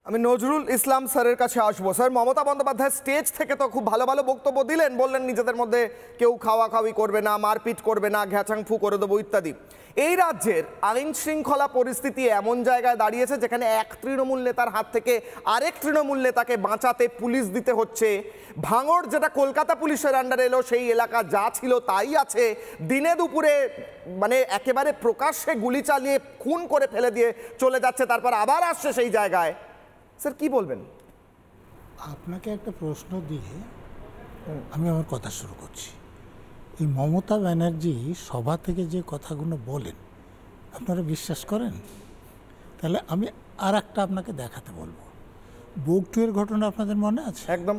আমি নজরুল ইসলাম স্যারের কাছে আসবো। স্যার, মমতা বন্দ্যোপাধ্যায় স্টেজ থেকে তো খুব ভালো ভালো বক্তব্য দিলেন, বললেন নিজেদের মধ্যে কেউ খাওয়াখাওয়ি করবে না, মারপিট করবে না, ঘ্যাচাংফু করে দেবো ইত্যাদি। এই রাজ্যের আইন শৃঙ্খলা পরিস্থিতি এমন জায়গায় দাঁড়িয়েছে যেখানে এক তৃণমূল নেতার হাত থেকে আরেক তৃণমূল নেতাকে বাঁচাতে পুলিশ দিতে হচ্ছে। ভাঙড়, যেটা কলকাতা পুলিশের আন্ডারে এলো, সেই এলাকা যা ছিল তাই আছে। দিনে দুপুরে মানে একেবারে প্রকাশ্যে গুলি চালিয়ে খুন করে ফেলে দিয়ে চলে যাচ্ছে, তারপর আবার আসছে সেই জায়গায়। স্যার, কি বলবেন? আপনাকে একটা প্রশ্ন দিয়ে আমি আমার কথা শুরু করছি। এই মমতা ব্যানার্জি সভা থেকে যে কথাগুলো বলেন আপনারা বিশ্বাস করেন? তাহলে আমি আর একটা আপনাকে দেখাতে বলবো। বগটুয়ের ঘটনা আপনাদের মনে আছে? একদম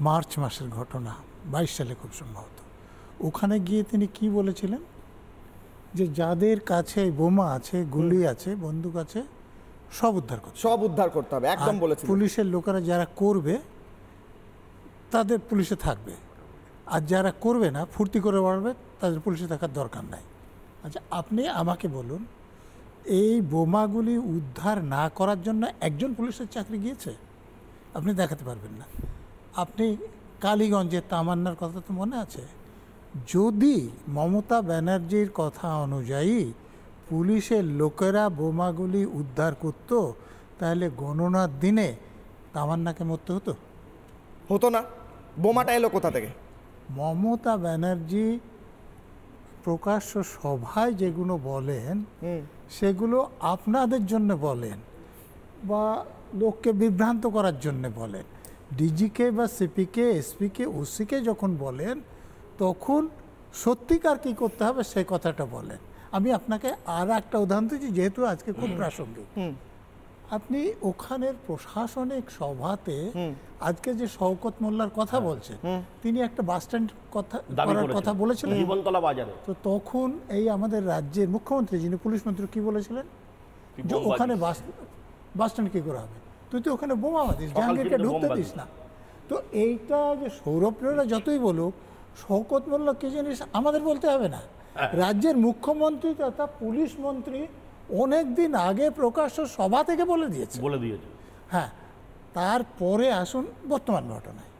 মার্চ মাসের ঘটনা, 22 সালে খুব সম্ভবত। ওখানে গিয়ে তিনি কি বলেছিলেন? যে যাদের কাছে বোমা আছে, গুলি আছে, বন্দুক আছে, সব উদ্ধার করতে হবে। একদম বলেছেন। পুলিশের লোকেরা যারা করবে তাদের পুলিশে থাকবে, আর যারা করবে না, ফুর্তি করে বাড়বে, তাদের পুলিশে থাকার দরকার নাই। আচ্ছা, আপনি আমাকে বলুন, এই বোমাগুলি উদ্ধার না করার জন্য একজন পুলিশের চাকরি গিয়েছে? আপনি দেখাতে পারবেন না। আপনি কালীগঞ্জের তামান্নার কথা তো মনে আছে? যদি মমতা ব্যানার্জির কথা অনুযায়ী পুলিশের লোকেরা বোমাগুলি উদ্ধার করত, তাহলে গণনার দিনে তামান্নাকে মরতে হতো? হতো না। বোমাটা এলো কোথা থেকে? মমতা ব্যানার্জি প্রকাশ্য সভায় যেগুলো বলেন সেগুলো আপনাদের জন্য বলেন বা লোককে বিভ্রান্ত করার জন্য বলেন। ডিজিকে বা সিপিকে, এসপিকে, ওসিকে যখন বলেন তখন সত্যিকার কী করতে হবে সেই কথাটা বলেন। আমি আপনাকে আর একটা উদাহরণ দিচ্ছি, যেহেতু আজকে খুব প্রাসঙ্গিক। আপনি ওখানের প্রশাসনিক সভাতে আজকে যে শওকত মোল্লার কথা বলছেন, তিনি একটা বাস স্ট্যান্ড করার কথা বলেছিলেন জীবনতলা বাজারে। তো তখন এই আমাদের রাজ্যের মুখ্যমন্ত্রী, যিনি পুলিশ মন্ত্রী, কি বলেছিলেন? যে ওখানে বাস স্ট্যান্ড কী করে হবে? তুই তো ওখানে বোমা বাঁধিস, জাহাঙ্গীরকে ঢুকতে দিস না। তো এইটা যে সৌরভরা যতই বলুক, শওকত মোল্লা কি জিনিস আমাদের বলতে হবে না। রাজ্যের মুখ্যমন্ত্রী তথা পুলিশ মন্ত্রী অনেক দিন আগে প্রকাশ্য সভা থেকে বলে দিয়েছে। হ্যাঁ, তারপরে আসুন বর্তমান ঘটনায়।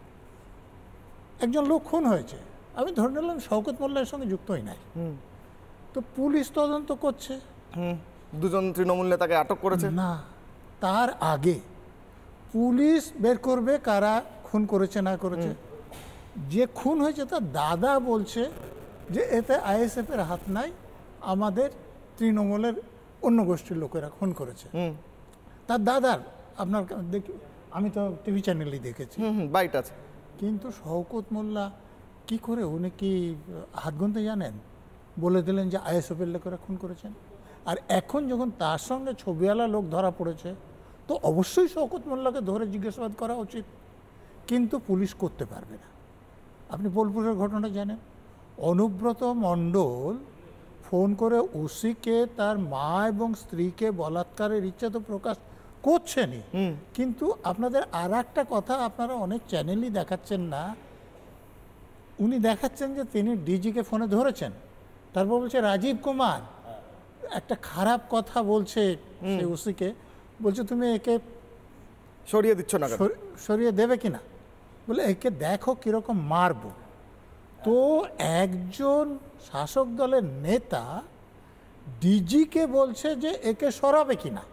একজন লোক খুন হয়েছে, আমি ধরে নিলাম শওকত মোল্লার সঙ্গে যুক্তই নাই, তো পুলিশ তদন্ত করছে। দুজন তৃণমূল নেতাকে আটক করেছে না, তার আগে পুলিশ বের করবে কারা খুন করেছে না করেছে। যে খুন হয়েছে তার দাদা বলছে যে এতে আইএসএফ এর হাত নাই, আমাদের তৃণমূলের অন্য গোষ্ঠীর লোকেরা খুন করেছে। তার দাদার, আপনার দেখি, আমি তো টিভি চ্যানেলেই দেখেছি, বাইট আছে। কিন্তু শওকত মোল্লা কি করে, উনি কি হাত গুনতে জানেন? বলে দিলেন যে আইএসএফ এর লোকেরা খুন করেছেন। আর এখন যখন তার সঙ্গে ছবিওয়ালা লোক ধরা পড়েছে, তো অবশ্যই শওকত মোল্লাকে ধরে জিজ্ঞাসাবাদ করা উচিত, কিন্তু পুলিশ করতে পারবে না। আপনি বোলপুরের ঘটনা জানেন, অনুব্রত মণ্ডল ফোন করে ওসিকে তার মা এবং স্ত্রীকে বলাৎকারের ইচ্ছা তো প্রকাশ করছেনই, কিন্তু আপনাদের আর একটা কথা আপনারা অনেক চ্যানেলই দেখাচ্ছেন না। উনি দেখাচ্ছেন যে তিনি ডিজিকে ফোনে ধরেছেন, তারপর বলছে রাজীব কুমার একটা খারাপ কথা বলছে সে ওসিকে, বলছে তুমি একে সরিয়ে দিচ্ছ না, সরিয়ে দেবে কিনা, বলে একে দেখো কিরকম মারবো। তো একজন শাসক দলের নেতা ডিজিকে বলছে যে একে সরাবে কিনা,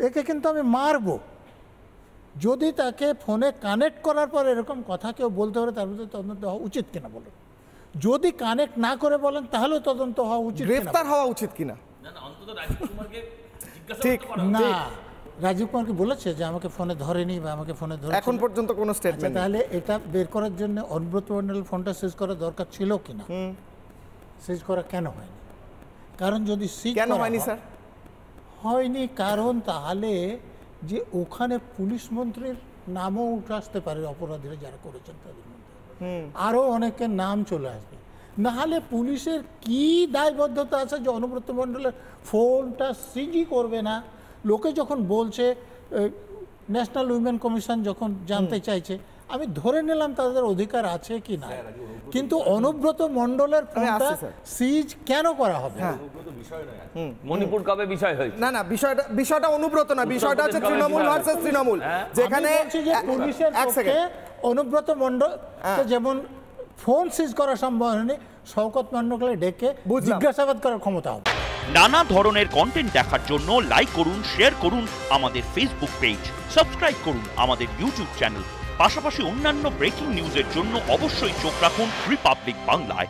একে কিন্তু আমি মারবো। যদি তাকে ফোনে কানেক্ট করার পর এরকম কথা কেউ বলতে পারে, তার মধ্যে তদন্ত হওয়া উচিত কিনা বলুন। যদি কানেক্ট না করে বলেন তাহলে তদন্ত হওয়া উচিত, গ্রেফতার হওয়া উচিত কিনা। ঠিক না, রাজীব কুমারকে বলেছে যে আমাকে ফোনে ধরেনি বা আমাকে ফোনে ধরে, এখন পর্যন্ত কোনো স্টেটমেন্ট। তাহলে এটা বের করার জন্য অনুব্রত মণ্ডল ফোনটা সিজ করা দরকার ছিল কিনা? সিজ করা কেন হয়নি? কারণ যদি কেন হয়নি স্যার? হয়নি কারণ তাহলে যে ওখানে পুলিশ মন্ত্রীর নামও উঠে আসতে পারে, অপরাধীরা যারা করেছেন তাদের মধ্যে আরও অনেকের নাম চলে আসবে। নাহলে পুলিশের কি দায়বদ্ধতা আছে যে অনুব্রত মণ্ডলের ফোনটা সিজি করবে না? লোকে যখন বলছে, ন্যাশনাল উইমেন কমিশন যখন জানতে চাইছে, আমি ধরে নিলাম তাদের অধিকার আছে কি না, কিন্তু অনুব্রত মণ্ডলের ফোনটা সিজ কেন করা হবে? মণিপুর কবে বিষয় হয়েছে? না না, বিষয়টা অনুব্রত না, বিষয়টা হচ্ছে তৃণমূল ভার্সেস তৃণমূল। যেখানে পুলিশের পক্ষে অনুব্রত মণ্ডল যেমন ফোন সিজ করা সম্ভব হয়নি, শওকত মান্ডককে ডেকে জিজ্ঞাসাবাদ করার ক্ষমতা হবে। নানা ধরনের কন্টেন্ট দেখার জন্য লাইক করুন, শেয়ার করুন আমাদের ফেসবুক পেজ, সাবস্ক্রাইব করুন আমাদের ইউটিউব চ্যানেল। পাশাপাশি অন্যান্য ব্রেকিং নিউজের জন্য অবশ্যই চোখ রাখুন রিপাবলিক বাংলায়।